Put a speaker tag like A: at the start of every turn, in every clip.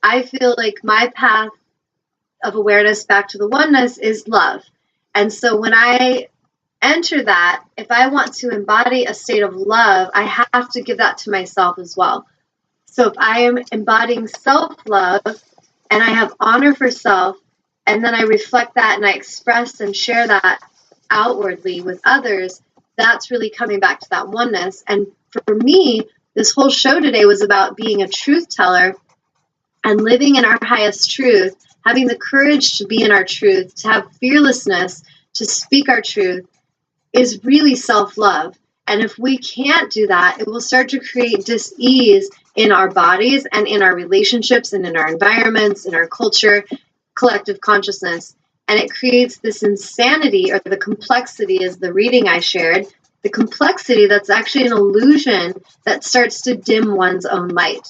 A: I feel like my path of awareness back to the oneness is love. And so when I enter that, if I want to embody a state of love, I have to give that to myself as well. So if I am embodying self-love and I have honor for self, and then I reflect that and I express and share that outwardly with others, that's really coming back to that oneness. And for me, this whole show today was about being a truth teller and living in our highest truth, having the courage to be in our truth, to have fearlessness, to speak our truth, is really self-love. And if we can't do that, it will start to create dis-ease in our bodies and in our relationships and in our environments, in our culture, collective consciousness. And it creates this insanity, or the complexity is the reading I shared, the complexity that's actually an illusion that starts to dim one's own light.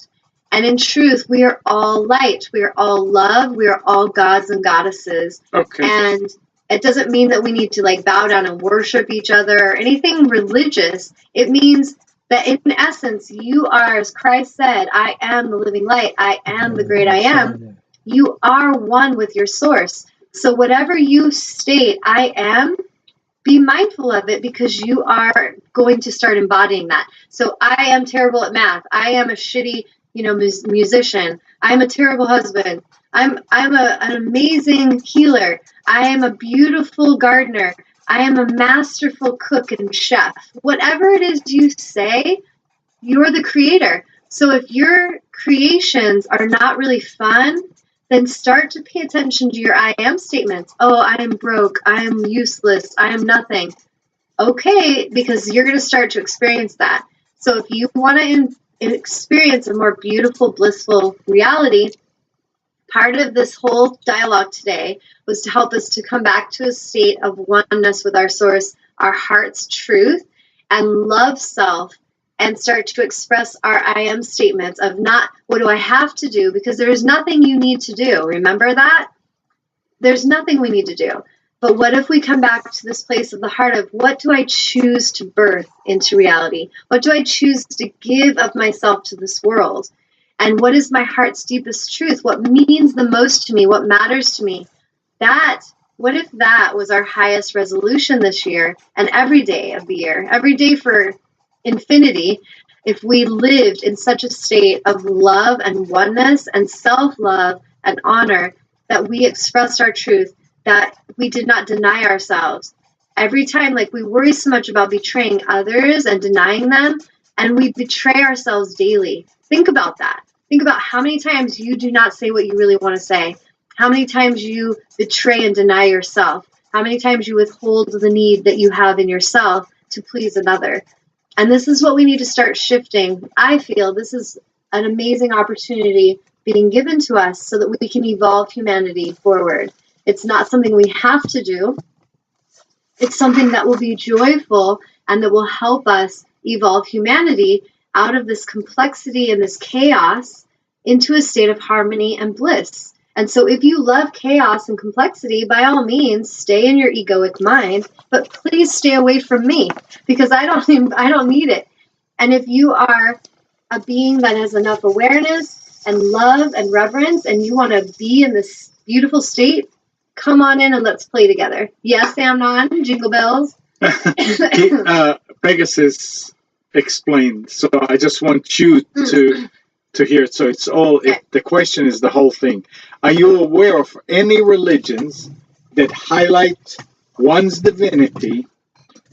A: And in truth, we are all light. We are all love. We are all gods and goddesses.
B: Okay.
A: And it doesn't mean that we need to like bow down and worship each other or anything religious. It means that in essence, you are, as Christ said, I am the living light. I am the great I am. You are one with your source. So whatever you state, I am, be mindful of it, because you are going to start embodying that. So I am terrible at math. I am a shitty, musician. I'm a terrible husband. I'm an amazing healer. I am a beautiful gardener. I am a masterful cook and chef. Whatever it is you say, you're the creator. So if your creations are not really fun, then start to pay attention to your I am statements. Oh, I am broke. I am useless. I am nothing. Okay, because you're going to start to experience that. So if you want to experience a more beautiful, blissful reality, part of this whole dialogue today was to help us to come back to a state of oneness with our source, our heart's truth, and love self, and start to express our I am statements of not, what do I have to do? Because there is nothing you need to do. Remember that? There's nothing we need to do. But what if we come back to this place of the heart of, what do I choose to birth into reality? What do I choose to give of myself to this world? And what is my heart's deepest truth? What means the most to me? What matters to me? What if that was our highest resolution this year, and every day of the year, every day for infinity, if we lived in such a state of love and oneness and self-love and honor, that we expressed our truth, that we did not deny ourselves. Every time, like, we worry so much about betraying others and denying them, and we betray ourselves daily. Think about that. Think about how many times you do not say what you really want to say, how many times you betray and deny yourself, how many times you withhold the need that you have in yourself to please another. And this is what we need to start shifting. I feel this is an amazing opportunity being given to us so that we can evolve humanity forward. It's not something we have to do. It's something that will be joyful and that will help us evolve humanity out of this complexity and this chaos into a state of harmony and bliss. And so if you love chaos and complexity, by all means, stay in your egoic mind, but please stay away from me, because I don't need it. And if you are a being that has enough awareness and love and reverence, and you want to be in this beautiful state, come on in and let's play together. Yes, Amnon, jingle bells.
B: Pegasus explained, so I just want you to hear it. So it's all, the question is the whole thing. Are you aware of any religions that highlight one's divinity,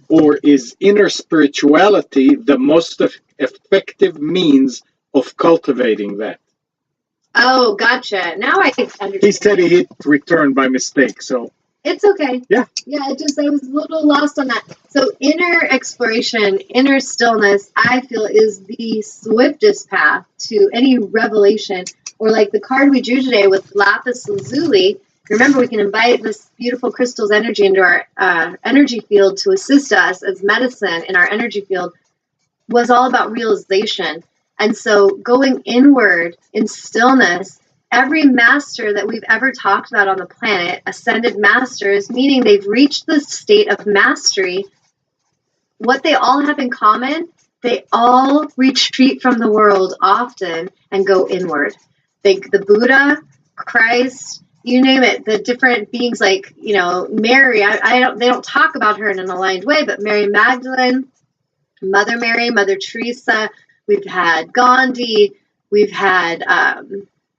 B: or is inner spirituality the most effective means of cultivating that?
A: Oh, gotcha. Now I understand.
B: He said he hit return by mistake, so.
A: It's okay.
B: Yeah.
A: Yeah, I was a little lost on that. So inner exploration, inner stillness, I feel is the swiftest path to any revelation. Or like the card we drew today with lapis lazuli. Remember, we can invite this beautiful crystal's energy into our energy field to assist us as medicine in our energy field, was all about realization. And so going inward in stillness, every master that we've ever talked about on the planet, ascended masters, meaning they've reached the state of mastery, what they all have in common, they all retreat from the world often and go inward. the Buddha, Christ, you name it, the different beings like, you know, Mary, they don't talk about her in an aligned way, but Mary Magdalene, Mother Mary, Mother Teresa, we've had Gandhi, we've had,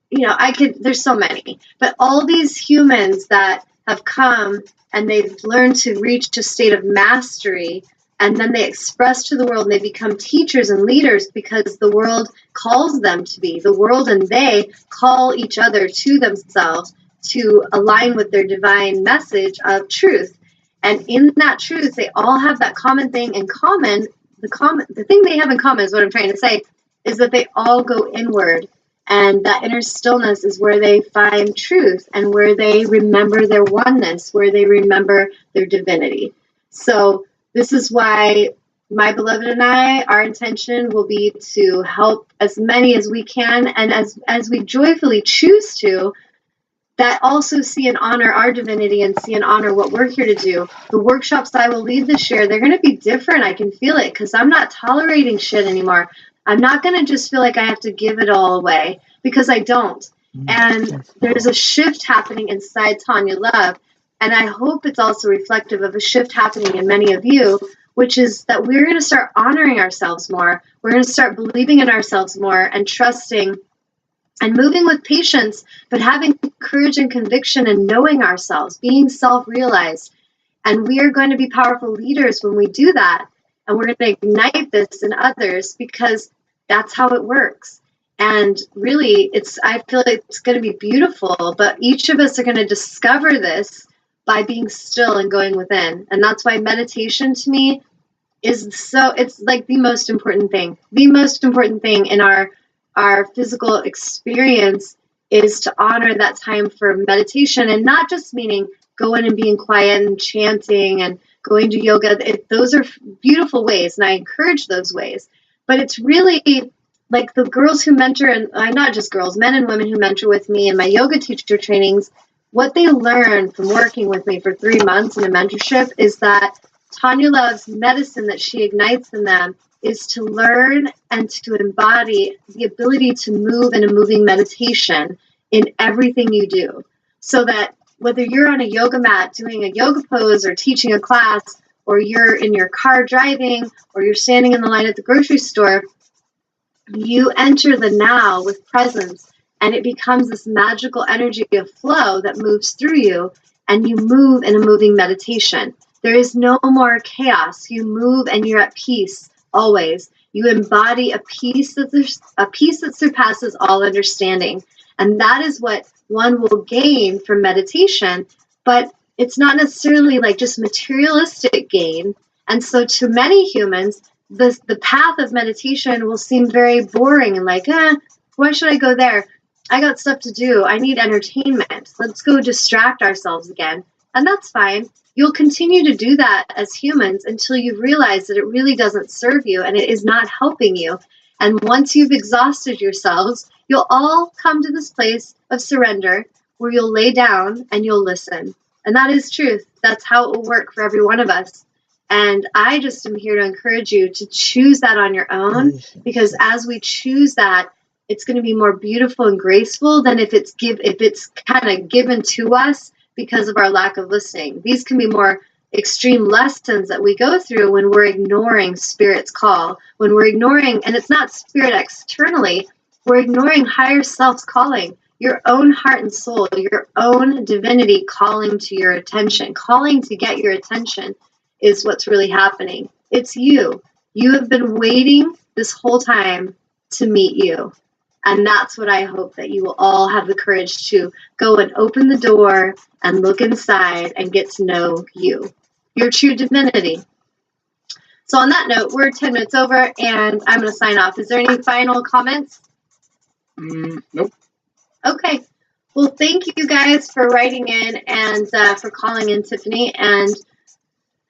A: you know, there's so many, but all these humans that have come and they've learned to reach a state of mastery, and then they express to the world and they become teachers and leaders because the world calls them to be. The world and they call each other to themselves to align with their divine message of truth. And in that truth, they all have that common thing in common. The thing they have in common is what I'm trying to say, is that they all go inward. And that inner stillness is where they find truth and where they remember their oneness, where they remember their divinity. So this is why my beloved and I, our intention will be to help as many as we can, and as we joyfully choose to, that also see and honor our divinity and see and honor what we're here to do. The workshops I will lead this year, they're going to be different. I can feel it because I'm not tolerating shit anymore. I'm not going to just feel like I have to give it all away, because I don't. And there's a shift happening inside Tanya Love. And I hope it's also reflective of a shift happening in many of you, which is that we're going to start honoring ourselves more. We're going to start believing in ourselves more and trusting and moving with patience, but having courage and conviction and knowing ourselves, being self-realized. And we are going to be powerful leaders when we do that. And we're going to ignite this in others because that's how it works. And really, I feel like it's going to be beautiful, but each of us are going to discover this by being still and going within. And that's why meditation to me it's like the most important thing. The most important thing in our physical experience is to honor that time for meditation, and not just meaning going and being quiet and chanting and going to yoga. Those are beautiful ways, and I encourage those ways. But it's really like the girls who mentor, and not just girls, men and women who mentor with me in my yoga teacher trainings, what they learn from working with me for 3 months in a mentorship is that Tanya Love's medicine that she ignites in them is to learn and to embody the ability to move in a moving meditation in everything you do. So that whether you're on a yoga mat doing a yoga pose or teaching a class, or you're in your car driving, or you're standing in the line at the grocery store, you enter the now with presence, and it becomes this magical energy of flow that moves through you, and you move in a moving meditation. There is no more chaos. You move and you're at peace always. You embody a peace that surpasses all understanding. And that is what one will gain from meditation, but it's not necessarily like just materialistic gain. And so to many humans, the path of meditation will seem very boring and like, why should I go there? I got stuff to do. I need entertainment. Let's go distract ourselves again. And that's fine. You'll continue to do that as humans until you realize that it really doesn't serve you and it is not helping you. And once you've exhausted yourselves, you'll all come to this place of surrender where you'll lay down and you'll listen. And that is truth. That's how it will work for every one of us. And I just am here to encourage you to choose that on your own, because as we choose that, it's going to be more beautiful and graceful than if it's kind of given to us because of our lack of listening. These can be more extreme lessons that we go through when we're ignoring Spirit's call, when we're ignoring, and it's not Spirit externally, we're ignoring higher self's calling, your own heart and soul, your own divinity calling to your attention, calling to get your attention is what's really happening. It's you. You have been waiting this whole time to meet you. And that's what I hope, that you will all have the courage to go and open the door and look inside and get to know you, your true divinity. So on that note, we're 10 minutes over and I'm going to sign off. Is there any final comments?
B: Nope.
A: Okay. Well, thank you guys for writing in and for calling in, Tiffany. And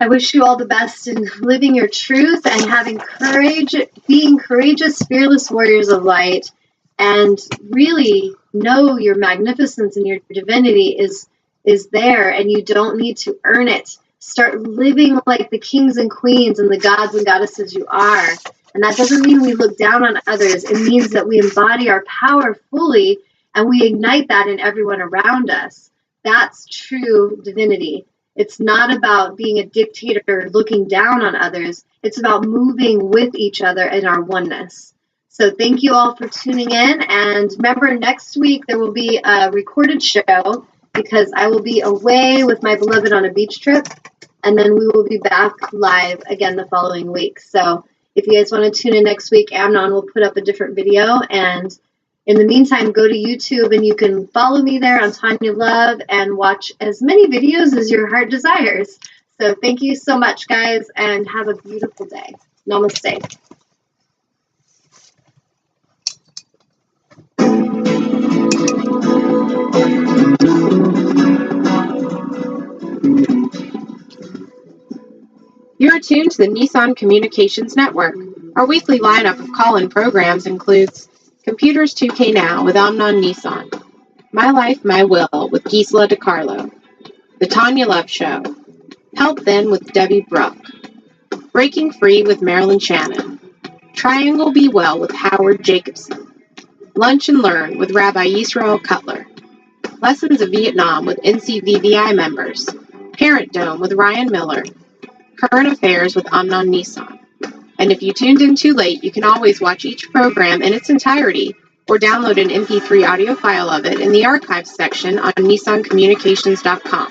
A: I wish you all the best in living your truth and having courage, being courageous, fearless warriors of light. And really know your magnificence and your divinity is there, and you don't need to earn it. Start living like the kings and queens and the gods and goddesses you are. And that doesn't mean we look down on others. It means that we embody our power fully and we ignite that in everyone around us. That's true divinity. It's not about being a dictator looking down on others. It's about moving with each other in our oneness. So thank you all for tuning in. And remember, next week there will be a recorded show because I will be away with my beloved on a beach trip. And then we will be back live again the following week. So if you guys want to tune in next week, Amnon will put up a different video. And in the meantime, go to YouTube and you can follow me there on Tanya Love and watch as many videos as your heart desires. So thank you so much, guys, and have a beautiful day. Namaste.
C: You're tuned to the Nissan Communications Network. Our weekly lineup of call-in programs includes Computers 2K Now with Amnon Nissan, My Life, My Will with Gisela DiCarlo, The Tanya Love Show, Help Then with Debbie Bruck, Breaking Free with Marilyn Shannon, Triangle Be Well with Howard Jacobson, Lunch and Learn with Rabbi Yisrael Cutler, Lessons of Vietnam with NCVVI members, Parent Dome with Ryan Miller, Current Affairs with Amnon Nissan. And if you tuned in too late, you can always watch each program in its entirety or download an MP3 audio file of it in the archives section on nissancommunications.com.